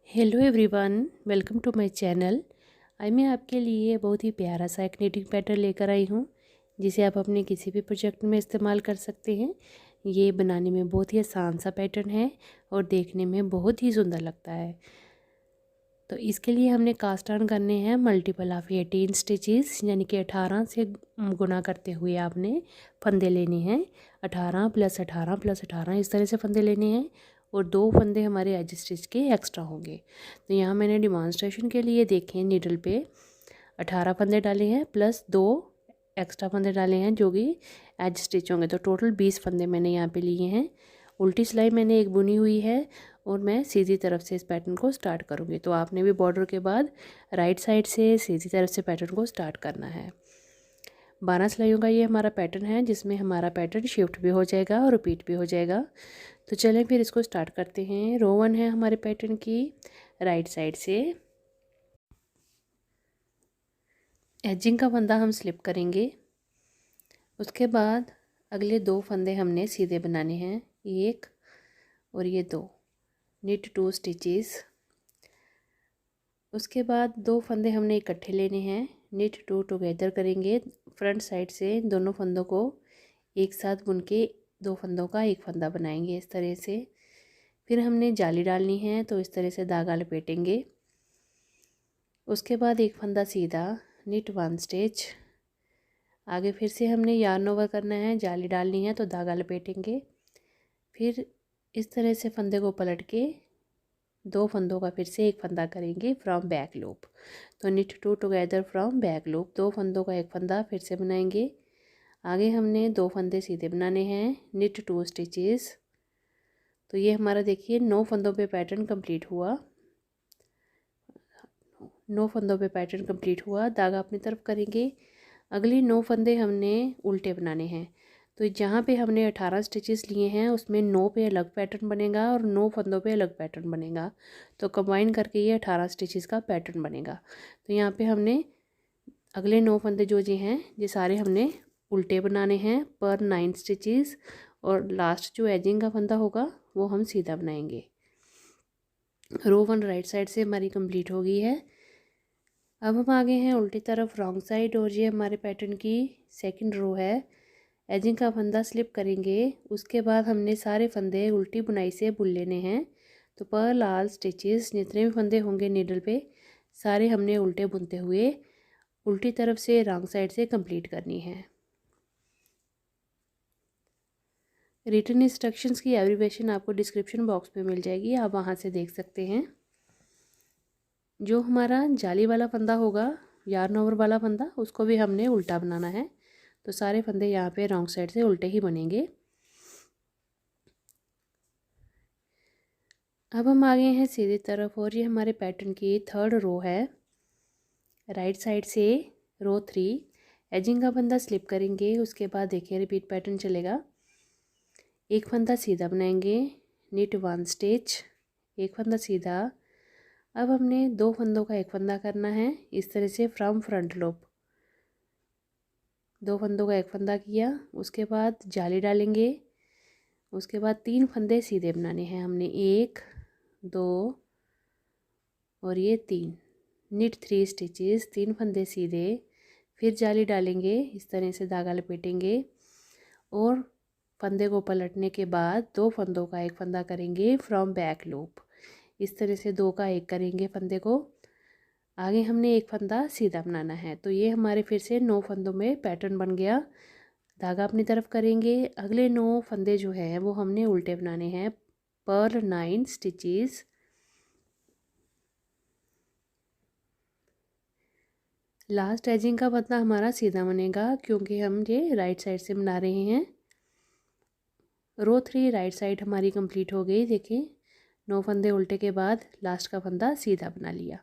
Hello everyone, welcome to my channel. आज मैं आपके लिए बहुत ही प्यारा सा एक निटिंग पैटर्न लेकर आई हूँ, जिसे आप अपने किसी भी प्रोजेक्ट में इस्तेमाल कर सकते हैं। ये बनाने में बहुत ही आसान सा पैटर्न है और देखने में बहुत ही सुंदर लगता है। तो इसके लिए हमने कास्ट ऑन करने हैं मल्टीपल ऑफ 18 स्टिचेस, यानी कि 18 से गुना करते हुए आपने फंदे लेने हैं। 18 + 18 + 18 इस तरह से फंदे लेने हैं और 2 फंदे हमारे एज स्टिच के एक्स्ट्रा होंगे। तो यहाँ मैंने डिमॉन्स्ट्रेशन के लिए देखें नीडल पे 18 फंदे डाले हैं प्लस 2 एक्स्ट्रा फंदे डाले हैं जो कि एज स्टिच होंगे। तो टोटल 20 फंदे मैंने यहाँ पे लिए हैं। उल्टी सिलाई मैंने एक बुनी हुई है और मैं सीधी तरफ से इस पैटर्न को स्टार्ट करूँगी। तो आपने भी बॉर्डर के बाद राइट साइड से सीधी तरफ से पैटर्न को स्टार्ट करना है। 12 सिलाइयों का ये हमारा पैटर्न है, जिसमें हमारा पैटर्न शिफ्ट भी हो जाएगा और रिपीट भी हो जाएगा। तो चलें फिर इसको स्टार्ट करते हैं। रो 1 है हमारे पैटर्न की। राइट साइड से एजिंग का फंदा हम स्लिप करेंगे। उसके बाद अगले 2 फंदे हमने सीधे बनाने हैं, एक और ये 2, नीट 2 स्टिचेस। उसके बाद 2 फंदे हमने इकट्ठे लेने हैं, नीट 2 टुगेदर करेंगे। फ्रंट साइड से दोनों फंदों को एक साथ बुन के 2 फंदों का एक फंदा बनाएंगे इस तरह से। फिर हमने जाली डालनी है, तो इस तरह से धागा लपेटेंगे। उसके बाद एक फंदा सीधा, नीट 1 स्टिच। आगे फिर से हमने यार्न ओवर करना है, जाली डालनी है तो धागा लपेटेंगे। फिर इस तरह से फंदे को पलट के 2 फंदों का फिर से एक फंदा करेंगे फ्रॉम बैक लूप। तो knit 2 together from back loop, 2 फंदों का एक फंदा फिर से बनाएंगे। आगे हमने 2 फंदे सीधे बनाने हैं, नीट 2 स्टिचेस। तो ये हमारा देखिए 9 फंदों पे पैटर्न कंप्लीट हुआ। 9 फंदों पे पैटर्न कंप्लीट हुआ। धागा अपनी तरफ करेंगे। अगली 9 फंदे हमने उल्टे बनाने हैं। तो जहाँ पे हमने 18 स्टिचेस लिए हैं उसमें 9 पे अलग पैटर्न बनेगा और 9 फंदों पे अलग पैटर्न बनेगा। तो कंबाइन करके ये 18 स्टिचेस का पैटर्न बनेगा। तो यहाँ पे हमने अगले 9 फंदे जो जी हैं ये सारे हमने उल्टे बनाने हैं पर 9 स्टिचेस, और लास्ट जो एजिंग का फंदा होगा वो हम सीधा बनाएंगे। रो 1 राइट साइड से हमारी कंप्लीट हो गई है। अब हम आगे हैं उल्टी तरफ रॉन्ग साइड, और ये हमारे पैटर्न की सेकंड रो है। एजिंग का फंदा स्लिप करेंगे। उसके बाद हमने सारे फंदे उल्टी बुनाई से बुन लेने हैं। तो पर ऑल स्टिचेस जितने भी फंदे होंगे नीडल पे सारे हमने उल्टे बुनते हुए उल्टी तरफ से रॉन्ग साइड से कंप्लीट करनी है। रिटन इंस्ट्रक्शंस की एब्रीविएशन आपको डिस्क्रिप्शन बॉक्स में मिल जाएगी, आप वहाँ से देख सकते हैं। जो हमारा जाली वाला फंदा होगा, यार्न ओवर वाला फंदा, उसको भी हमने उल्टा बनाना है। तो सारे फंदे यहाँ पे रॉन्ग साइड से उल्टे ही बनेंगे। अब हम आ गए हैं सीधी तरफ, और ये हमारे पैटर्न की थर्ड रो है। राइट साइड से रो 3 एजिंग का फंदा स्लिप करेंगे। उसके बाद देखिए रिपीट पैटर्न चलेगा। एक फंदा सीधा बनाएंगे, नीट 1 स्टिच, एक फंदा सीधा। अब हमने 2 फंदों का एक फंदा करना है इस तरह से फ्रॉम फ्रंट लूप। 2 फंदों का एक फंदा किया, उसके बाद जाली डालेंगे। उसके बाद 3 फंदे सीधे बनाने हैं हमने, 1 2 और ये 3, नीट 3 स्टिचेस, 3 फंदे सीधे। फिर जाली डालेंगे, इस तरह से धागा लपेटेंगे और फंदे को पलटने के बाद 2 फंदों का एक फंदा करेंगे फ्रॉम बैक लूप। इस तरह से 2 का एक करेंगे फंदे को। आगे हमने एक फंदा सीधा बनाना है। तो ये हमारे फिर से 9 फंदों में पैटर्न बन गया। धागा अपनी तरफ करेंगे। अगले 9 फंदे जो हैं वो हमने उल्टे बनाने हैं पर 9 स्टिचेस। लास्ट एजिंग का फंदा हमारा सीधा बनेगा क्योंकि हम ये राइट साइड से बना रहे हैं। रो 3 राइट साइड हमारी कंप्लीट हो गई। देखिए 9 फंदे उल्टे के बाद लास्ट का फंदा सीधा बना लिया।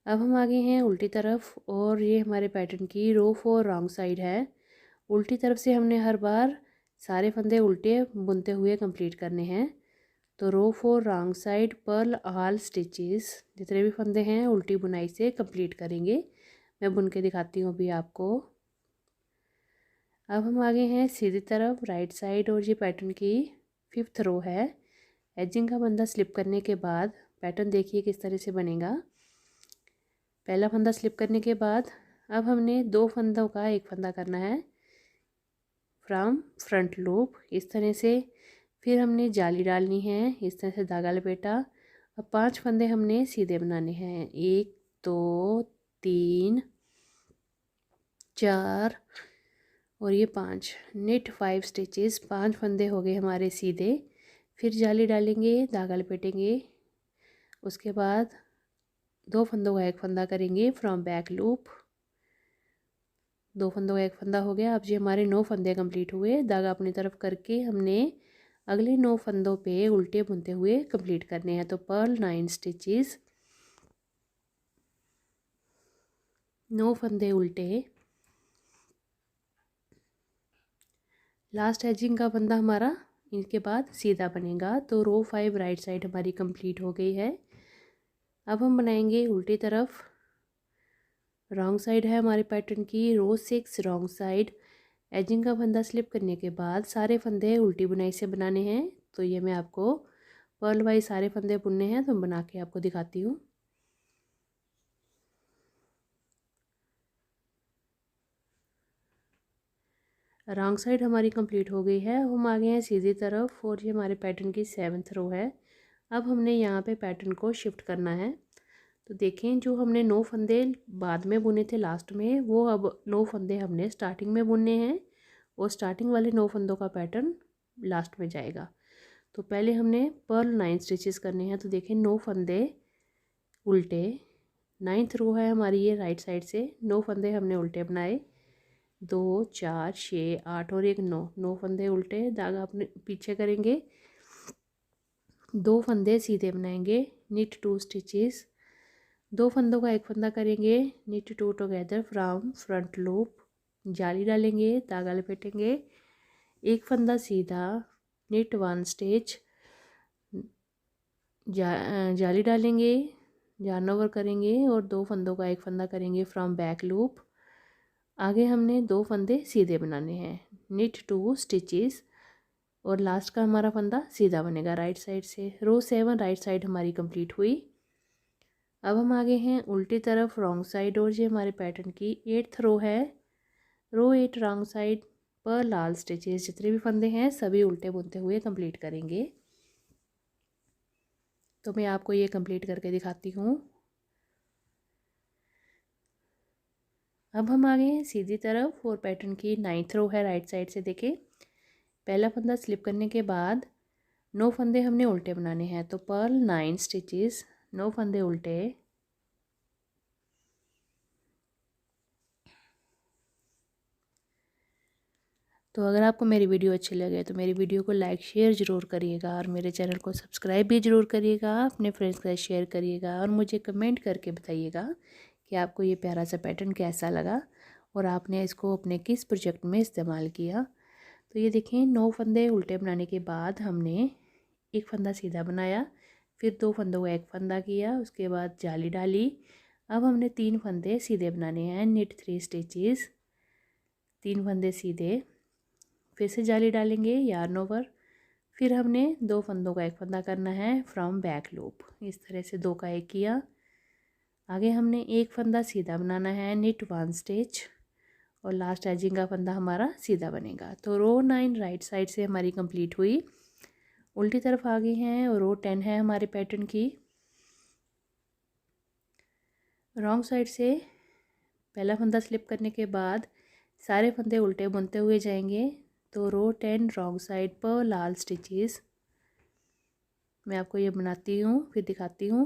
अब हम आगे हैं उल्टी तरफ, और ये हमारे पैटर्न की रो 4 रॉन्ग साइड है। उल्टी तरफ से हमने हर बार सारे फंदे उल्टे बुनते हुए कंप्लीट करने हैं। तो row 4 wrong side purl all stitches, जितने भी फंदे हैं उल्टी बुनाई से कंप्लीट करेंगे। मैं बुन के दिखाती हूँ अभी आपको। अब हम आगे हैं सीधी तरफ राइट साइड, और ये पैटर्न की 5th रो है। एजिंग का फंदा स्लिप करने के बाद पैटर्न देखिए किस तरह से बनेगा। पहला फंदा स्लिप करने के बाद अब हमने 2 फंदों का एक फंदा करना है फ्रॉम फ्रंट लूप इस तरह से। फिर हमने जाली डालनी है, इस तरह से धागा लपेटा। अब 5 फंदे हमने सीधे बनाने हैं, 1 2 3 4 और ये 5। नेट 5 स्टिचेस, 5 फंदे हो गए हमारे सीधे। फिर जाली डालेंगे, धागा लपेटेंगे, उसके बाद 2 फंदों का एक फंदा करेंगे फ्रॉम बैक लूप। 2 फंदों का एक फंदा हो गया। अब ये हमारे 9 फंदे कंप्लीट हुए। धागा अपनी तरफ करके हमने अगले 9 फंदों पे उल्टे बुनते हुए कंप्लीट करने हैं। तो पर्ल 9 स्टिचेस, 9 फंदे उल्टे, लास्ट एजिंग का फंदा हमारा इनके बाद सीधा बनेगा। तो रो 5 राइट साइड हमारी कंप्लीट हो गई है। अब हम बनाएंगे उल्टी तरफ। रॉन्ग साइड है हमारे पैटर्न की, रो 6 रॉन्ग साइड। एजिंग का फंदा स्लिप करने के बाद सारे फंदे उल्टी बुनाई से बनाने हैं। तो ये मैं आपको पर्ल वाइज सारे फंदे बुनने हैं, तो बना के आपको दिखाती हूँ। रॉन्ग साइड हमारी कंप्लीट हो गई है। हम आ गए हैं सीधी तरफ और ये हमारे पैटर्न की 7th रो है। अब हमने यहाँ पे पैटर्न को शिफ्ट करना है। तो देखें, जो हमने 9 फंदे बाद में बुने थे लास्ट में, वो अब 9 फंदे हमने स्टार्टिंग में बुनने हैं और स्टार्टिंग वाले 9 फंदों का पैटर्न लास्ट में जाएगा। तो पहले हमने पर्ल 9 स्टिचेस करने हैं। तो देखें, 9 फंदे उल्टे, 9th रो है हमारी ये राइट साइड से। 9 फंदे हमने उल्टे बनाए, 2 4 6 8 और एक 9। 9 फंदे उल्टे, धागा अपने पीछे करेंगे, 2 फंदे सीधे बनाएंगे, निट 2 स्टिचेस, 2 फंदों का एक फंदा करेंगे, knit 2 together from front loop, जाली डालेंगे, धागा लपेटेंगे, एक फंदा सीधा, निट 1 स्टिच, जाली डालेंगे, yarn ओवर करेंगे और 2 फंदों का एक फंदा करेंगे फ्रॉम बैक लूप। आगे हमने 2 फंदे सीधे बनाने हैं, निट 2 स्टिचेस और लास्ट का हमारा फंदा सीधा बनेगा राइट साइड से। रो 7 राइट साइड हमारी कंप्लीट हुई। अब हम आगे हैं उल्टी तरफ रॉन्ग साइड और ये हमारे पैटर्न की 8th रो है। रो 8 रॉन्ग साइड पर लाल स्टिचेस, जितने भी फंदे हैं सभी उल्टे बुनते हुए कंप्लीट करेंगे। तो मैं आपको ये कंप्लीट करके दिखाती हूँ। अब हम आ गए हैं सीधी तरफ और पैटर्न की 9th रो है राइट साइड से। देखें, पहला फंदा स्लिप करने के बाद 9 फंदे हमने उल्टे बनाने हैं। तो पर्ल 9 स्टिचेस, 9 फंदे उल्टे, तो अगर आपको मेरी वीडियो अच्छी लगे तो मेरी वीडियो को लाइक शेयर ज़रूर करिएगा और मेरे चैनल को सब्सक्राइब भी ज़रूर करिएगा, अपने फ्रेंड्स के साथ शेयर करिएगा और मुझे कमेंट करके बताइएगा कि आपको ये प्यारा सा पैटर्न कैसा लगा और आपने इसको अपने किस प्रोजेक्ट में इस्तेमाल किया। तो ये देखें, 9 फंदे उल्टे बनाने के बाद हमने एक फंदा सीधा बनाया, फिर 2 फंदों का एक फंदा किया, उसके बाद जाली डाली। अब हमने 3 फंदे सीधे बनाने हैं, निट 3 स्टिचेस, 3 फंदे सीधे, फिर से जाली डालेंगे, यार्न ओवर। फिर हमने 2 फंदों का एक फंदा करना है फ्रॉम बैक लूप, इस तरह से 2 का एक किया। आगे हमने एक फंदा सीधा बनाना है, निट 1 स्टिच और लास्ट एजिंग का फंदा हमारा सीधा बनेगा। तो रो 9 राइट साइड से हमारी कंप्लीट हुई। उल्टी तरफ आ गई हैं और रो 10 है हमारे पैटर्न की। रॉन्ग साइड से पहला फंदा स्लिप करने के बाद सारे फंदे उल्टे बुनते हुए जाएंगे। तो रो 10 रॉन्ग साइड पर लाल स्टिचेस, मैं आपको ये बनाती हूँ फिर दिखाती हूँ।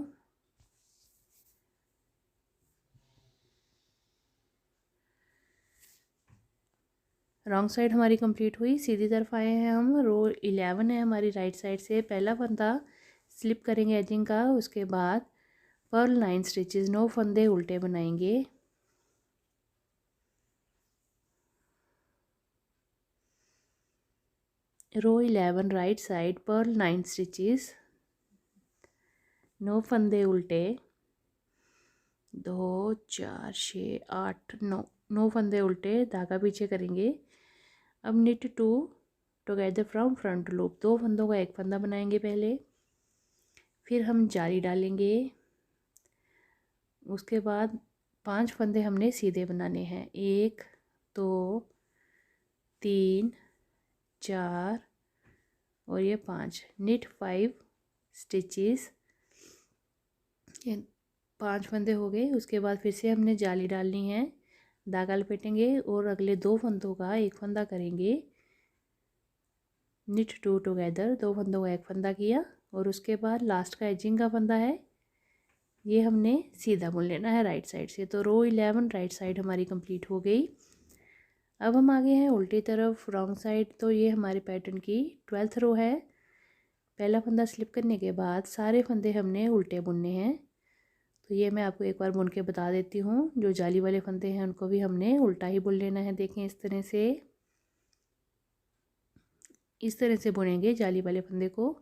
रॉन्ग साइड हमारी कंप्लीट हुई। सीधी तरफ आए हैं हम। रो 11 है हमारी राइट साइड से। पहला फंदा स्लिप करेंगे एजिंग का, उसके बाद पर्ल 9 स्टिचेस, 9 फंदे उल्टे बनाएंगे। रो 11 राइट साइड पर्ल 9 स्टिचेस, 9 फंदे उल्टे, 2 4 6 8 9, 9 फंदे उल्टे, धागा पीछे करेंगे। अब knit 2 together from front loop, 2 फंदों का एक फंदा बनाएंगे पहले, फिर हम जाली डालेंगे। उसके बाद 5 फंदे हमने सीधे बनाने हैं, 1 2 3 4 और ये 5, निट 5 स्टिचेस। ये 5 फंदे हो गए। उसके बाद फिर से हमने जाली डालनी है, धागा लपेटेंगे और अगले 2 फंदों का एक फंदा करेंगे, निट 2 टुगेदर। 2 फंदों का एक फंदा किया और उसके बाद लास्ट का एजिंग का फंदा है, ये हमने सीधा बुन लेना है राइट साइड से। तो रो 11 राइट साइड हमारी कंप्लीट हो गई। अब हम आगे हैं उल्टी तरफ रॉन्ग साइड। तो ये हमारे पैटर्न की 12th रो है। पहला फंदा स्लिप करने के बाद सारे फंदे हमने उल्टे बुनने हैं। तो ये मैं आपको एक बार बुन के बता देती हूँ। जो जाली वाले फंदे हैं उनको भी हमने उल्टा ही बुन लेना है। देखें इस तरह से बुनेंगे जाली वाले फंदे को,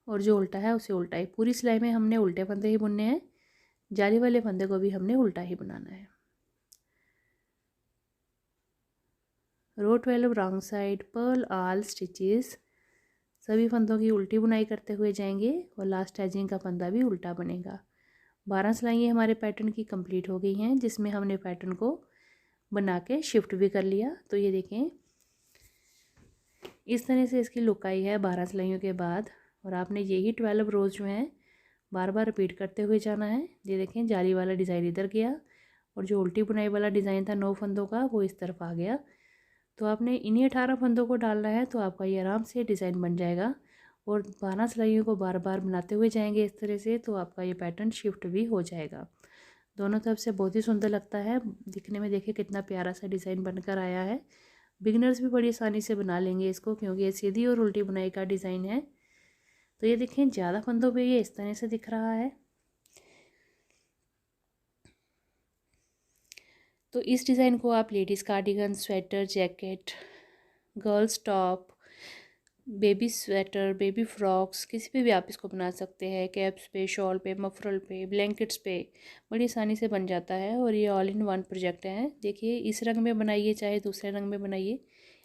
और जो उल्टा है उसे उल्टा ही। पूरी सिलाई में हमने उल्टे फंदे ही बुनने हैं, जाली वाले फंदे को भी हमने उल्टा ही बनाना है। Row 12 wrong side, purl all stitches. सभी फंदों की उल्टी बुनाई करते हुए जाएंगे और लास्ट एजिंग का फंदा भी उल्टा बनेगा। 12 सिलाइयाँ हमारे पैटर्न की कंप्लीट हो गई हैं, जिसमें हमने पैटर्न को बना के शिफ्ट भी कर लिया। तो ये देखें इस तरह से इसकी लुक आई है 12 सिलाइयों के बाद। और आपने यही 12 रोज़ जो हैं बार बार रिपीट करते हुए जाना है। ये देखें जाली वाला डिज़ाइन इधर गया और जो उल्टी बुनाई वाला डिज़ाइन था 9 फंदों का वो इस तरफ आ गया। तो आपने इन्हीं 18 फंदों को डालना है, तो आपका ये आराम से डिज़ाइन बन जाएगा। और 12 सिलाइयों को बार बार बनाते हुए जाएंगे इस तरह से, तो आपका ये पैटर्न शिफ्ट भी हो जाएगा। दोनों तरफ से बहुत ही सुंदर लगता है दिखने में। देखिए कितना प्यारा सा डिज़ाइन बनकर आया है। बिगिनर्स भी बड़ी आसानी से बना लेंगे इसको, क्योंकि ये सीधी और उल्टी बुनाई का डिज़ाइन है। तो ये देखें ज़्यादा फंदों पे ये इस तरह से दिख रहा है। तो इस डिज़ाइन को आप ladies cardigan, sweater, jacket, girls top, baby sweater, baby frocks, किसी पे भी आप इसको बना सकते हैं। कैप्स पे, शॉल पे, मफरल पे, ब्लैंकेट्स पे बड़ी आसानी से बन जाता है। और ये ऑल इन वन प्रोजेक्ट है। देखिए इस रंग में बनाइए चाहे दूसरे रंग में बनाइए,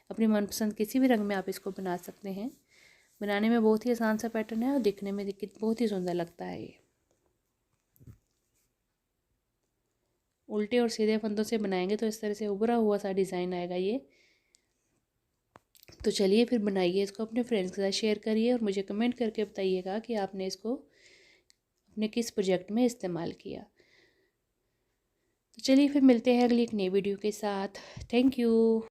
अपनी मनपसंद किसी भी रंग में आप इसको बना सकते हैं। बनाने में बहुत ही आसान सा पैटर्न है और दिखने में बहुत ही सुंदर लगता है। ये उल्टे और सीधे फंदों से बनाएंगे तो इस तरह से उभरा हुआ सा डिज़ाइन आएगा ये। तो चलिए फिर बनाइए इसको, अपने फ्रेंड्स के साथ शेयर करिए और मुझे कमेंट करके बताइएगा कि आपने इसको अपने किस प्रोजेक्ट में इस्तेमाल किया। तो चलिए फिर मिलते हैं अगली एक नई वीडियो के साथ। Thank you.